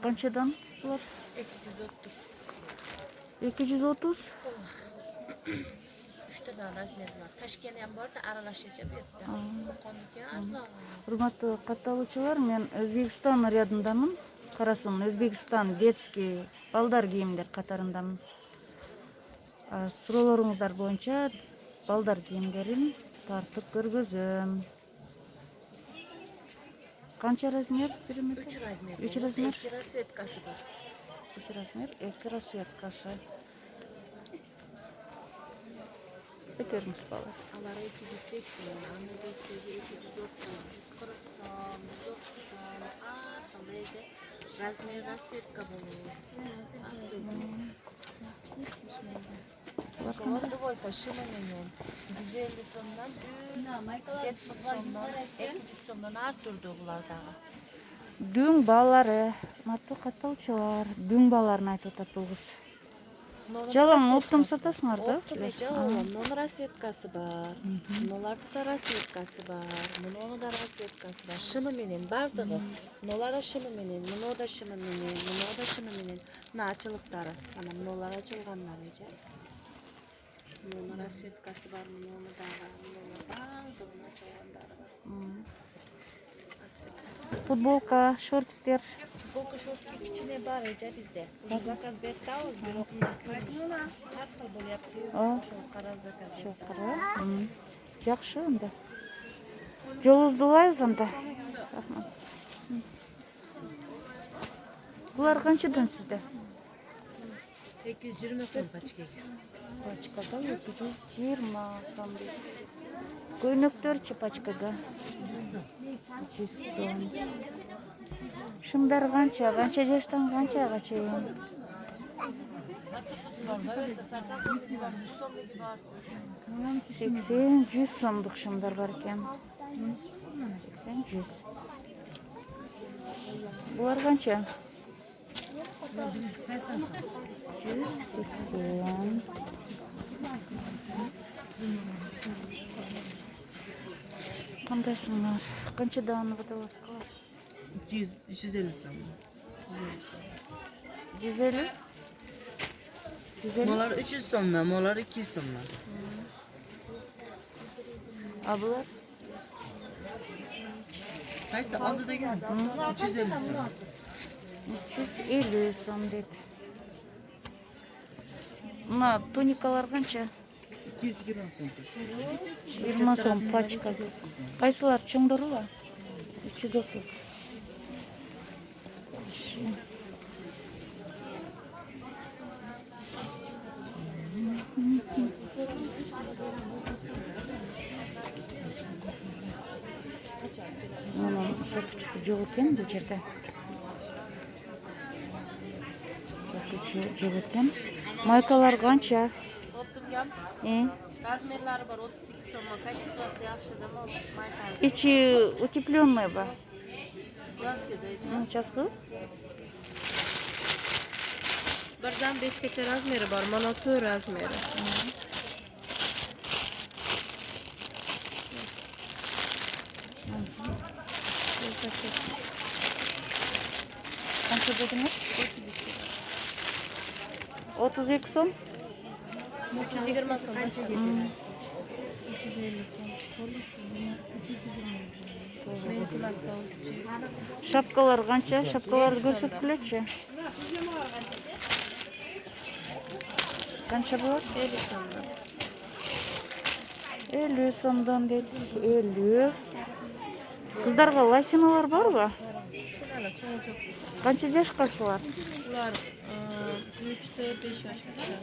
Qanchadan bular? 230. 230. 3 tane razmer var. Taşkent ham bor da aralashgacha bu yerda. Qo'qonniki arzon. Hurmatli qattavuvchilar, men O'zbekiston rядынdaman. Qarasin, O'zbekiston детский балдар kiyimler qatarındaman. So'rovlaringizlar bo'yicha балдар kiyimlerin tartib ko'rgizim. Qancha razmer? 3 razmer. 3 razmer. 2 rasvetkasi bor. 3 razmer, 2 rasvetkasi. Bekerimiz balar. Alara 280, anada 230, 140 so'm, 130 so'm. Qanday razmer rasvetka bo'ladi. Şuan duvoyta shimiminin 150 so'mdan 170 so'mdan 200 so'mdan arttırdı bulardağı. Düğün balları, matı qattavuvchilar, düğün balalarını aytib o'tasiz. Jalan optum satasыңар да? Bunun rasvetkasi var. Bunlarda rasvetkasi var. Bunun da rasvetkasi var. Shimiminin bardığı. Bunlar da shimiminin, bunlar da shimiminin, bunlar da shimiminin. Naçılıkları. Ana bunlar açılganlar ece. Bunun rasvetkasi var, bunun da var. Bunun bardığına açılganları var. Futbolka, şortlar. Futbolka şortlar içine var ece bizde. Zakaz bekliyoruz. Bir okuma. Her futbol yapıyor. Şu karar zakaz. Şu karar. Yaxşı onda. Joluzdulayız onda. Bular qanchadan sizde? 220 so'm paçkaga. Paçkada 220 so'm. Ko'ylaklarchi paçkaga? 100 so'm. Shunlar qancha yoshdan qanchagacha? 80-100 so'mlik shunlar bor ekan. 80-100. Bular qancha? 180. Qandaysыңар? Qanchadan vatavaskar? 250 so'm. 150? Molar 300 so'mdan, molar 200 so'mdan. Bular? Qaysi oldidagi? 350 so'm. 350 so'm deb. Buna tunikalar qancha? 220 so'm. 20 so'm paçka. Qaysilar ching'dirlar? 330. Bunun satışçısı yok ekan bu yerda. Satışçı yok ekan. Maykalar qancha? Optimgam razmerlari bor 32 so'm, kачествоsi yaxshi dema mayka. İçi утепленный bu. Yozga deydi. Uchastkı? 1dan 5gacha razmeri bor, mana 4 razmeri. Qancha dediniz? 32 so'm. 320 so'm. 350 so'm. Meniki Şapkalar qancha? Şapkalarni ko'rsatib-chi. Qancha bor? 50 so'mdan. 50 so'mdan dedi. 50. Qizlarga lasinalar bormi? Kichkinalar, cho'ng-cho'ng. Qancha yoshqasilar? Ular 3-5 yoshgacha.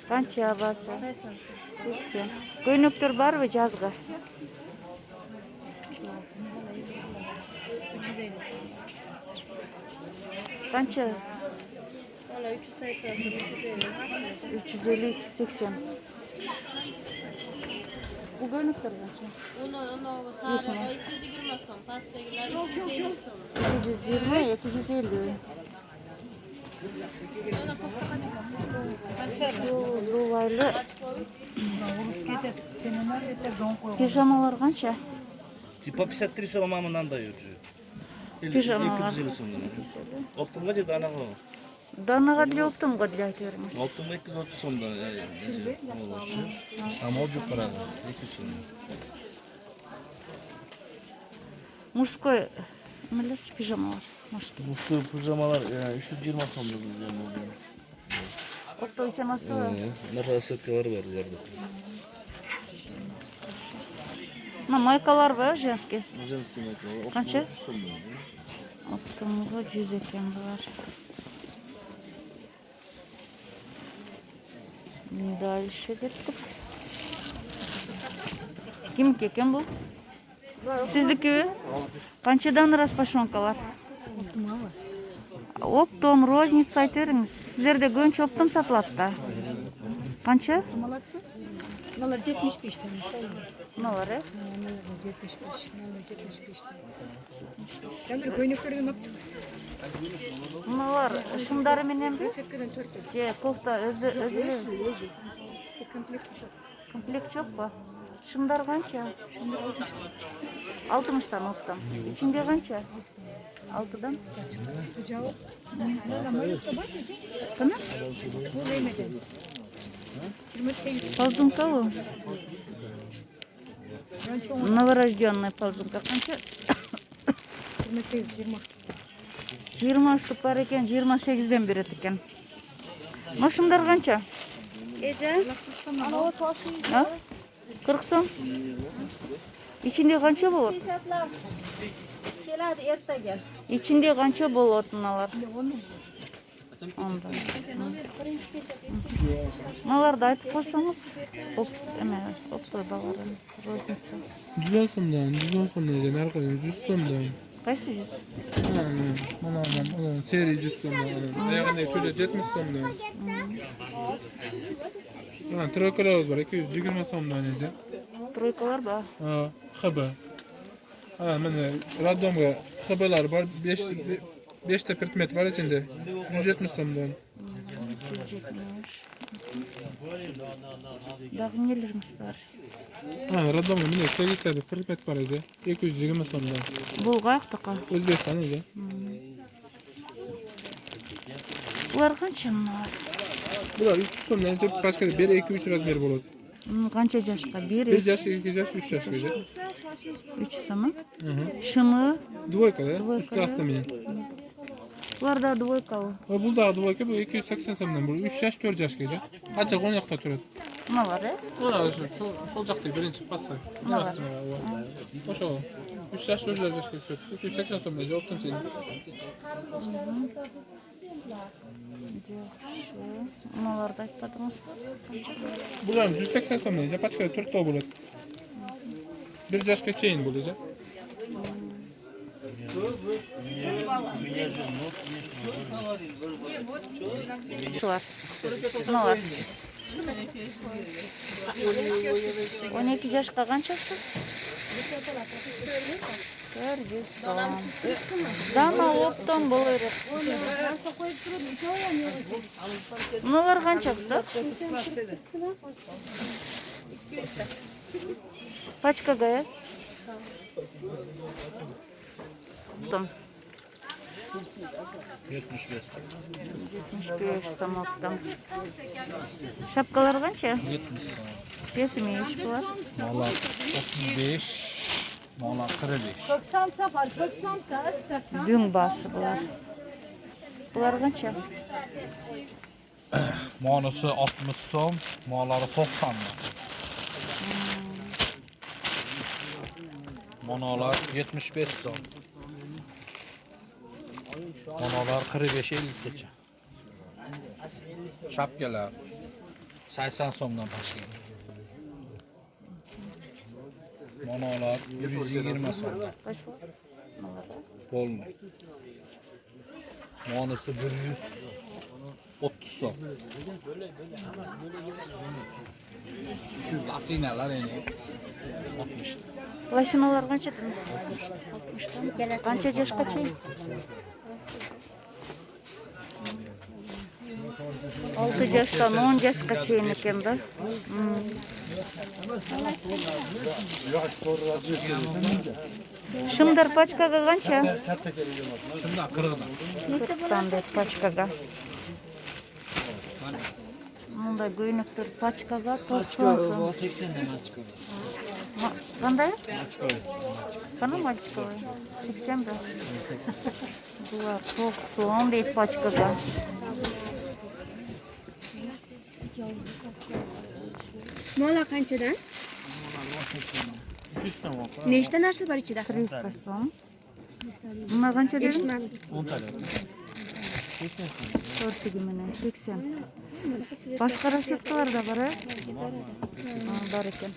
Qancha basi? 80 so'm. 80. Ko'ylaklar bormi yozga? 350 so'm. Qancha? Valla 380 so'm, 350. 350, 280. Bu ko'ylaklar qancha? Uni sariga 220 so'm, pastdagilar 250 so'm. 220, 250. Dolaylı. Pijamalar qancha? По 53 сом мамамдан да yürüyor. Pijamalar. 250 so'mdan. Optimga je danaga. Danaga dile optimga dile aytıyormuş. Optimga 230 so'mdan. Amol yuqoradi. 200 so'm. Mужской neler pijamalar. Mужской. Muştu pijamalar 320 so'mdan bo'lgan. Oktay seması var. Narxi var ularda. Maykalar var женский. Женский maykalar. Qancha? 300 so'mdan. Optimga 100 ekan bular. Дальше ketdik. Kimniki ekan bu? Sizniki? Qanchadan распашонкалар? Optom, rozniца ayteringiz. Sizlarda go'ncha optom sotiladi da. Qancha? Malaska? Nalar 75 tane. Nalar, e? 75. Nalar 75 tane. Sen bir koynuklardan yaptık. Nalar, şundары menен bir? Setkeden 4 tane. Je, kofta özü. İşte komplekt çok. Komplekt yok mu? Şundar qancha? Şimdi 60 tane. 60'dan optom. İçinde qancha? 6'dan. Bu cevap. Malaska bak ya. Qani? Bu vermeden. 28. Ползунка bu. Ben çok Новорожденная ползунка qancha? 28, 20. 20 штук бар екен, 28'den береді екен. Машиндар қанша? Ha? 40 сом. İçinde qancha болады? İçinde qancha болады мыналар? Мыналарды айтып қойсаңыз, оптой балары, розница. 110 so'mdan, 110 so'mdan ekan, narxi 100 so'mdan. Qaysi 100? Mana seri 100 so'mdan. Ayog'ini cho'ja 70 so'mdan. Mana troykalarimiz bor, 220 so'mdan ekan. Troykalar бар. Ha, xb. Ha, mana radomga xblar bor, 5 ta предмет var içinde. 170 so'mdan. 170. Дағы нелерimiz бар? Ha, radomga mana 8 ta предмет var edi. 220 so'mdan. Бұл қаяқтікі? O'zbekiston edi. Бұлар қанша мыналар? Bular 300 so'mdan, başka 1 2 3 razmer bo'ladi. Qancha yoshqa? 1, 1 yosh, 2 yosh, 3 yoshgacha. 3 so'mi? Shimi? Dvoykada, üstü astı meni. Bularda dvoyka u. Bu da dvoyka, bu 280 so'mdan, bu 3 yosh, 4 yoshgacha. Qancha 10 yoqda turadi. Nimalar, e? Mana shu sol joqda birinchi pastda. O'sha 3 yosh, 4 yoshgacha turadi. 280 so'mdan javob sen. Nimalarni aytmadingiz? Bular 180 so'mdan, pachkada 4 ta bo'ladi. 1 yoshga cheyin bo'ladi. Şular. Nimalar? 12 yoshqa qanchasi? 400 so'm. Dana opton bo'laveradi. Nimalar qanchasi? Pachkaga? Opton. 75 so'm. 75 so'm opton. Şapkalar qancha? 70 so'm. 70 bular. Mola 35, mola 45. 90 safar, 90 safar. Düğün bası bular. Bular qancha? Molasi 60 so'm, mollari 90 so'm. Monolar 75 so'm. Monolar 45-50 gacha. Şapkalar 80 so'mdan başlaydi. Monolar 120 so'mdan. Polni. Monisi 130 so'm. Şu lasinalar endi 60. Lasinalar qanchadan? 60dan. Qancha yoshgacha? 6 yoshdan 10 yoshgacha ekan da. Şımdır paçkaga kança? Şunda 40'dan. 40'tan bet paçkaga. Munda göynüktür paçkaga 90 so'm. 80'den açık olur. Qanday? Açık olur. Qana paçka? 80 bir. Bular 90 deydi paçkaga. Mola qanchadan? 300 so'm oldu. Nechta narsa bor ichida? 300 so'm. Nima qancha deding? Eshitmadim. 10 tane. 80 so'm. To'rtigi bilan 80. Boshqa rasepkalar da bor. Bor ekan.